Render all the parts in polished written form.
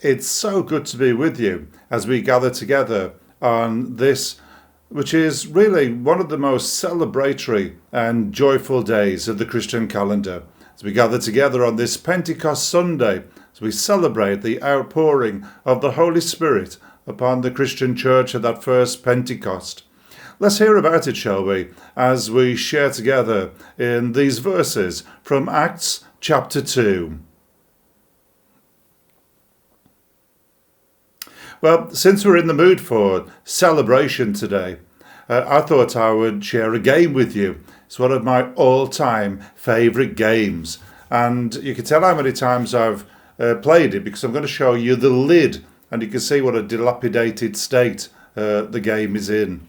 It's so good to be with you as we gather together on this, which is really one of the most celebratory and joyful days of the Christian calendar. As we gather together on this Pentecost Sunday, as we celebrate the outpouring of the Holy Spirit upon the Christian church at that first Pentecost. Let's hear about it, shall we, as we share together in these verses from Acts chapter 2. Well, since we're in the mood for celebration today, I thought I would share a game with you. It's one of my all-time favourite games. And you can tell how many times I've played it because I'm going to show you the lid and you can see what a dilapidated state the game is in.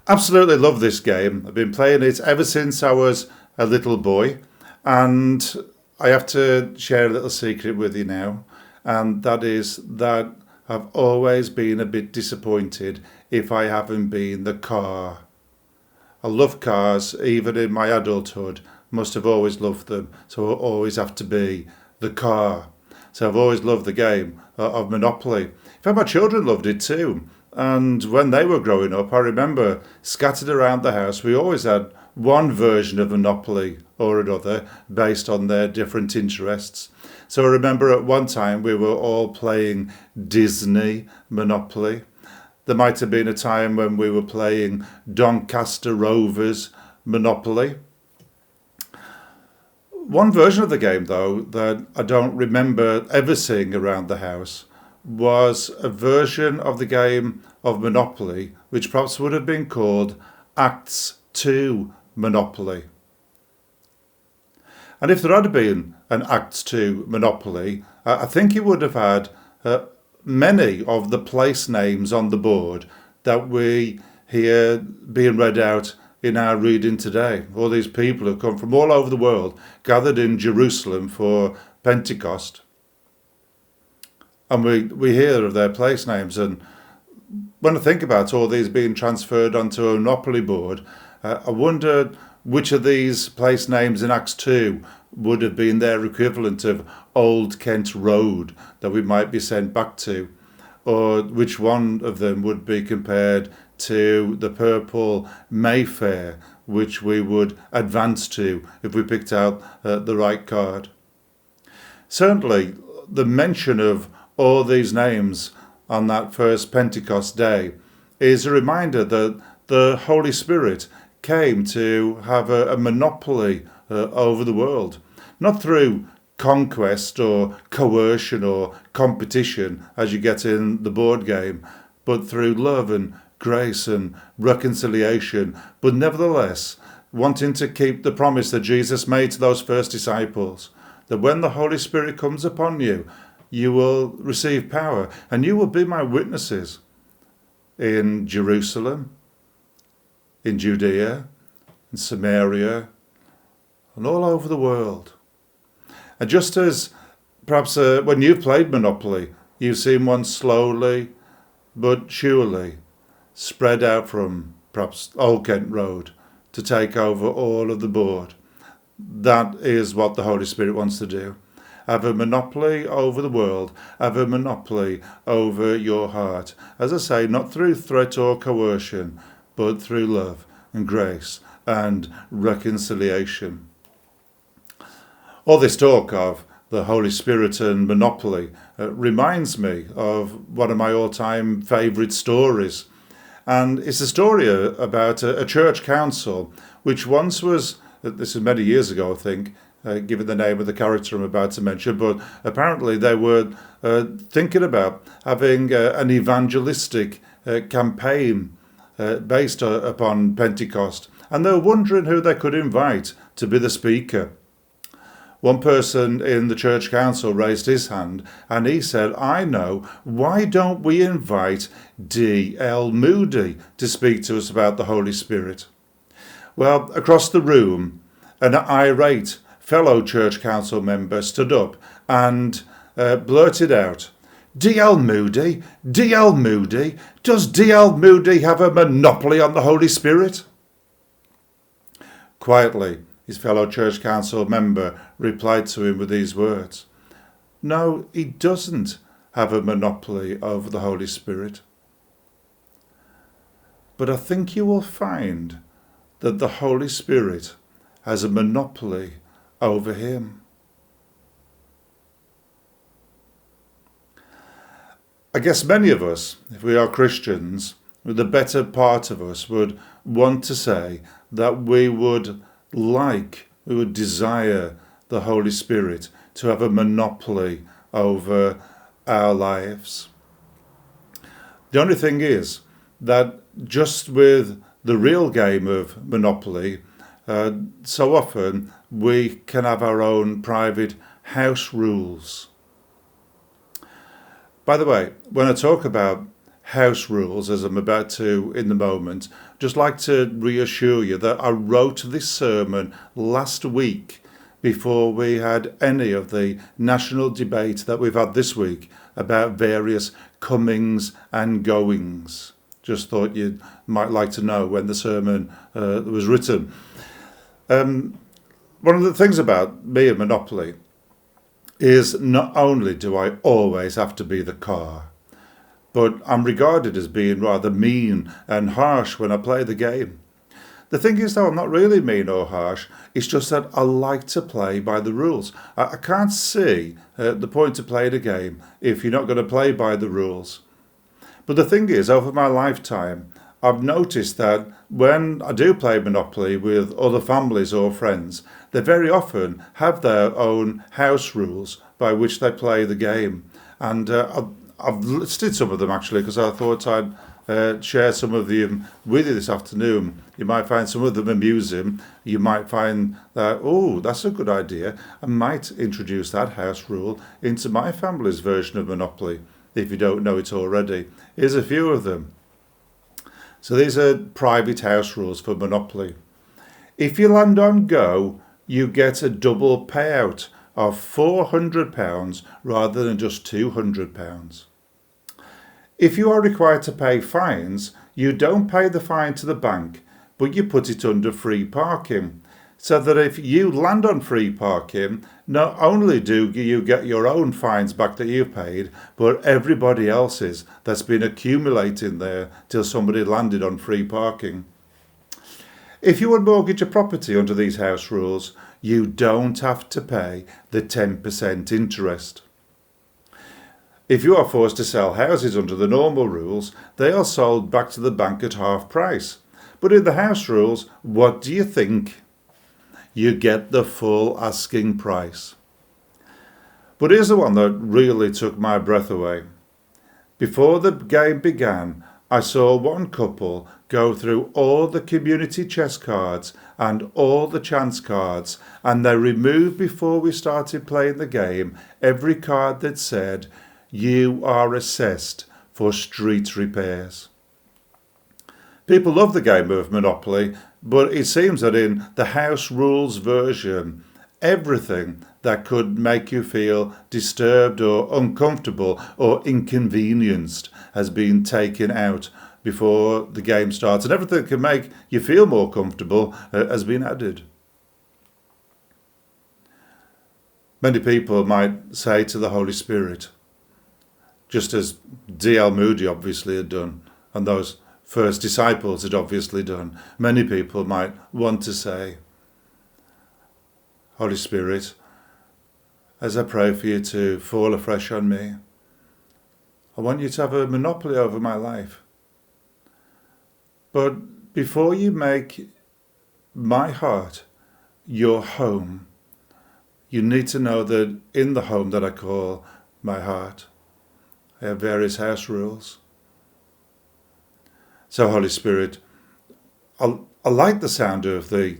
Absolutely love this game. I've been playing it ever since I was a little boy, and I have to share a little secret with you now, and that is that I've always been a bit disappointed if I haven't been the car. I love cars, even in my adulthood, must have always loved them, so I always have to be the car. So I've always loved the game of Monopoly. In fact, my children loved it too. And when they were growing up, I remember scattered around the house, we always had one version of Monopoly or another based on their different interests. So I remember at one time we were all playing Disney Monopoly. There might have been a time when we were playing Doncaster Rovers Monopoly. One version of the game, though, that I don't remember ever seeing around the house was a version of the game of Monopoly, which perhaps would have been called Acts 2 Monopoly. And if there had been an Acts 2 Monopoly, I think it would have had many of the place names on the board that we hear being read out in our reading today. All these people have come from all over the world, gathered in Jerusalem for Pentecost. And we hear of their place names. And when I think about all these being transferred onto a Monopoly board, I wonder which of these place names in Acts 2 would have been their equivalent of Old Kent Road that we might be sent back to, or which one of them would be compared to the purple Mayfair, which we would advance to if we picked out the right card. Certainly, the mention of all these names on that first Pentecost day is a reminder that the Holy Spirit came to have a monopoly over the world, not through conquest or coercion or competition as you get in the board game, but through love and grace and reconciliation, but nevertheless wanting to keep the promise that Jesus made to those first disciples, that when the Holy Spirit comes upon you, you will receive power, and you will be my witnesses in Jerusalem, in Judea, in Samaria, and all over the world. And just as perhaps when you've played Monopoly, you've seen one slowly but surely spread out from perhaps Old Kent Road to take over all of the board. That is what the Holy Spirit wants to do. Have a monopoly over the world, have a monopoly over your heart. As I say, not through threat or coercion, but through love and grace and reconciliation. All this talk of the Holy Spirit and monopoly reminds me of one of my all-time favourite stories. And it's a story about a church council, which once was, this is many years ago, I think, given the name of the character I'm about to mention, but apparently they were thinking about having an evangelistic campaign based upon Pentecost, and they were wondering who they could invite to be the speaker. One person in the church council raised his hand and he said, I know, why don't we invite D.L. Moody to speak to us about the Holy Spirit? Well, across the room, an irate fellow church council member stood up and blurted out, D.L. Moody? D.L. Moody? Does D.L. Moody have a monopoly on the Holy Spirit? Quietly, his fellow church council member replied to him with these words. No, he doesn't have a monopoly over the Holy Spirit. But I think you will find that the Holy Spirit has a monopoly over him. I guess many of us, if we are Christians, the better part of us would want to say that we would desire the Holy Spirit to have a monopoly over our lives. The only thing is that just with the real game of Monopoly, so often we can have our own private house rules. By the way, when I talk about house rules, as I'm about to in the moment, just like to reassure you that I wrote this sermon last week before we had any of the national debate that we've had this week about various comings and goings. Just thought you might like to know when the sermon was written. One of the things about me and Monopoly is not only do I always have to be the car, but I'm regarded as being rather mean and harsh when I play the game. The thing is, though, I'm not really mean or harsh. It's just that I like to play by the rules. I can't see the point of playing a game if you're not going to play by the rules. But the thing is, over my lifetime, I've noticed that when I do play Monopoly with other families or friends, they very often have their own house rules by which they play the game. And I've listed some of them, actually, because I thought I'd share some of them with you this afternoon. You might find some of them amusing. You might find that, oh, that's a good idea. I might introduce that house rule into my family's version of Monopoly, if you don't know it already. Here's a few of them. So these are private house rules for Monopoly. If you land on go, you get a double payout of £400 rather than just £200. If you are required to pay fines, you don't pay the fine to the bank, but you put it under free parking. So that if you land on free parking, not only do you get your own fines back that you've paid, but everybody else's that's been accumulating there till somebody landed on free parking. If you would mortgage a property under these house rules, you don't have to pay the 10% interest. If you are forced to sell houses under the normal rules, they are sold back to the bank at half price. But in the house rules, what do you think? You get the full asking price. But here's the one that really took my breath away. Before the game began, I saw one couple go through all the community chess cards and all the chance cards, and they removed before we started playing the game every card that said, "You are assessed for street repairs." People love the game of Monopoly, but it seems that in the house rules version, everything that could make you feel disturbed or uncomfortable or inconvenienced has been taken out before the game starts, and everything that can make you feel more comfortable has been added. Many people might say to the Holy Spirit, just as D.L. Moody obviously had done, and those first disciples had obviously done, many people might want to say, Holy Spirit, as I pray for you to fall afresh on me, I want you to have a monopoly over my life. But before you make my heart your home, you need to know that in the home that I call my heart, I have various house rules. So, Holy Spirit, I like the sound of the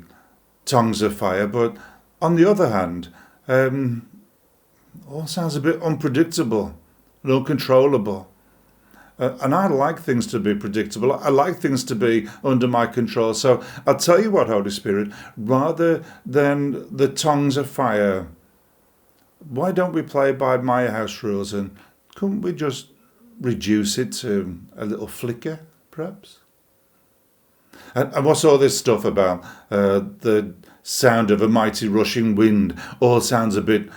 tongues of fire, but on the other hand, all sounds a bit unpredictable and uncontrollable. And I like things to be predictable. I like things to be under my control. So I'll tell you what, Holy Spirit, rather than the tongues of fire, why don't we play by my house rules, and couldn't we just reduce it to a little flicker, perhaps? And what's all this stuff about the sound of a mighty rushing wind all sounds a bit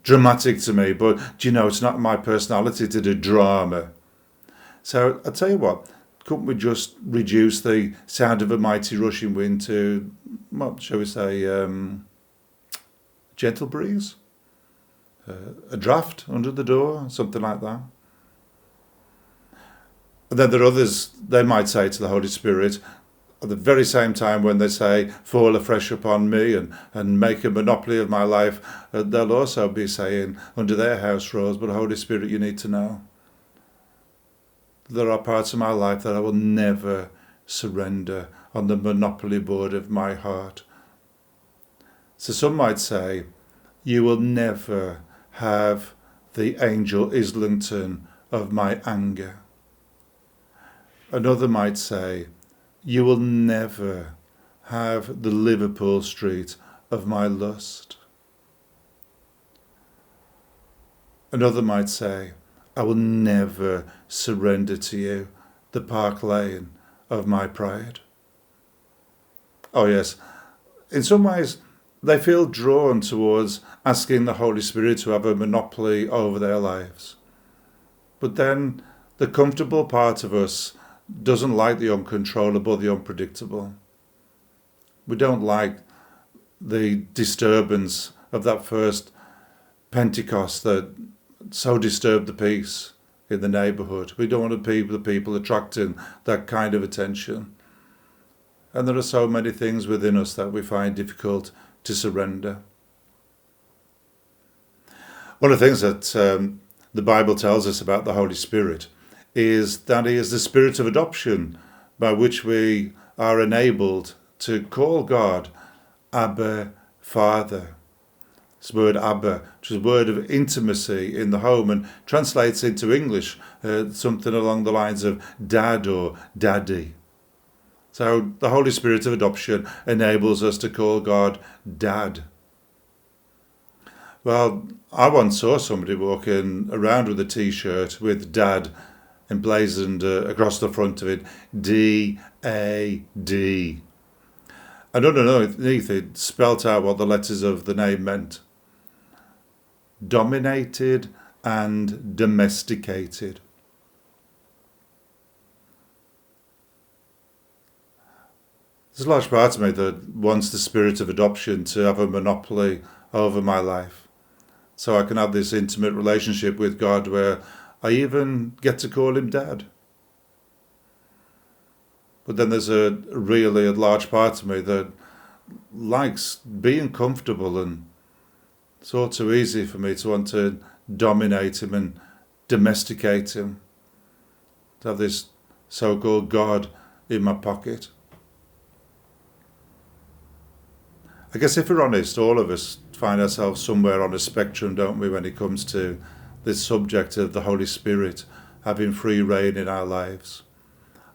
dramatic to me, but do you know, it's not my personality to do drama. So I tell you what, couldn't we just reduce the sound of a mighty rushing wind to, what shall we say, gentle breeze? A draft under the door, something like that. And then there are others, they might say to the Holy Spirit, at the very same time when they say, fall afresh upon me and make a monopoly of my life, they'll also be saying under their house rules, but Holy Spirit, you need to know. There are parts of my life that I will never surrender on the monopoly board of my heart. So some might say, you will never have the Angel Islington of my anger. Another might say, you will never have the Liverpool Street of my lust. Another might say, I will never surrender to you the Park Lane of my pride. Oh yes, in some ways they feel drawn towards asking the Holy Spirit to have a monopoly over their lives. But then the comfortable part of us doesn't like the uncontrollable, the unpredictable. We don't like the disturbance of that first Pentecost that so disturbed the peace in the neighbourhood. We don't want the people attracting that kind of attention. And there are so many things within us that we find difficult to surrender. One of the things that the Bible tells us about the Holy Spirit is that he is the spirit of adoption by which we are enabled to call God Abba, Father. This word Abba, which is a word of intimacy in the home and translates into English something along the lines of dad or daddy. So the Holy Spirit of adoption enables us to call God Dad. Well, I once saw somebody walking around with a t-shirt with Dad emblazoned across the front of it, D-A-D. And underneath it spelt out what the letters of the name meant. Dominated and domesticated. There's a large part of me that wants the spirit of adoption to have a monopoly over my life, so I can have this intimate relationship with God where I even get to call him Dad. But then there's a large part of me that likes being comfortable, and it's all too easy for me to want to dominate him and domesticate him, to have this so-called God in my pocket. I guess if we're honest, all of us find ourselves somewhere on a spectrum, don't we, when it comes to this subject of the Holy Spirit having free reign in our lives.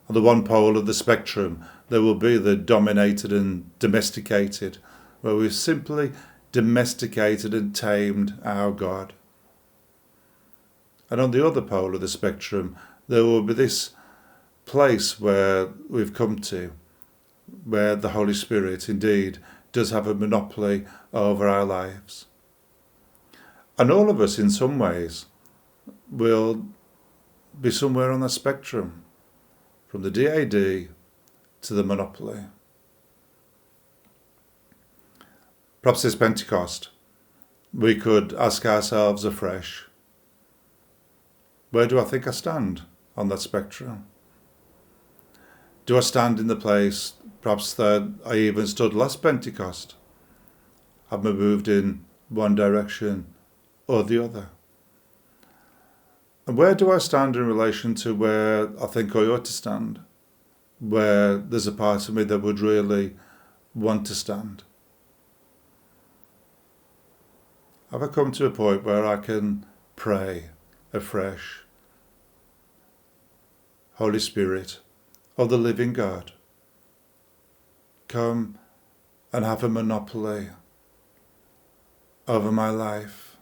On the one pole of the spectrum, there will be the dominated and domesticated, where we've simply domesticated and tamed our God. And on the other pole of the spectrum, there will be this place where we've come to, where the Holy Spirit indeed does have a monopoly over our lives. And all of us in some ways will be somewhere on the spectrum, from the DAD to the monopoly. Perhaps this Pentecost, we could ask ourselves afresh, where do I think I stand on that spectrum? Do I stand in the place perhaps that I even stood last Pentecost? Have I moved in one direction or the other? And where do I stand in relation to where I think I ought to stand? Where there's a part of me that would really want to stand? Have I come to a point where I can pray afresh? Holy Spirit of the living God, come and have a monopoly over my life.